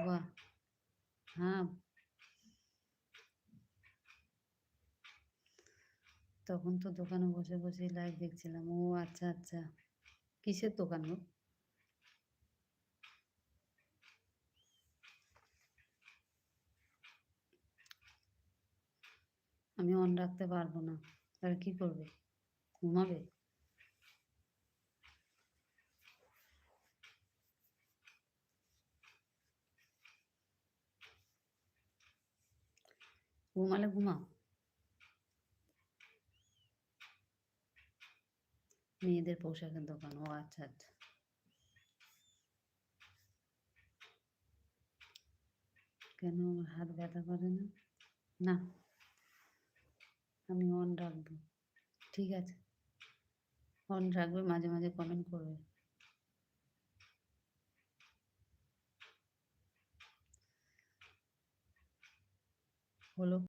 বাহ! হ্যাঁ, তখন তো দোকানে বসে, বসেই লাইভ দেখছিলাম। ও আচ্ছা, আচ্ছা। কিসের দোকান গো? আমি অন রাখতে পারব না। তাহলে কি করবে? ঘুমাবে? ঘুমালে ঘুমাও। মেয়েদের পোশাকের দোকান। ও আচ্ছা, আচ্ছা। কেন আমার হাত ব্যথা করে না? না, আমি অন রাখবো। ঠিক আছে। অন রাখবে, মাঝে, মাঝে কমেন্ট করবে। হলো?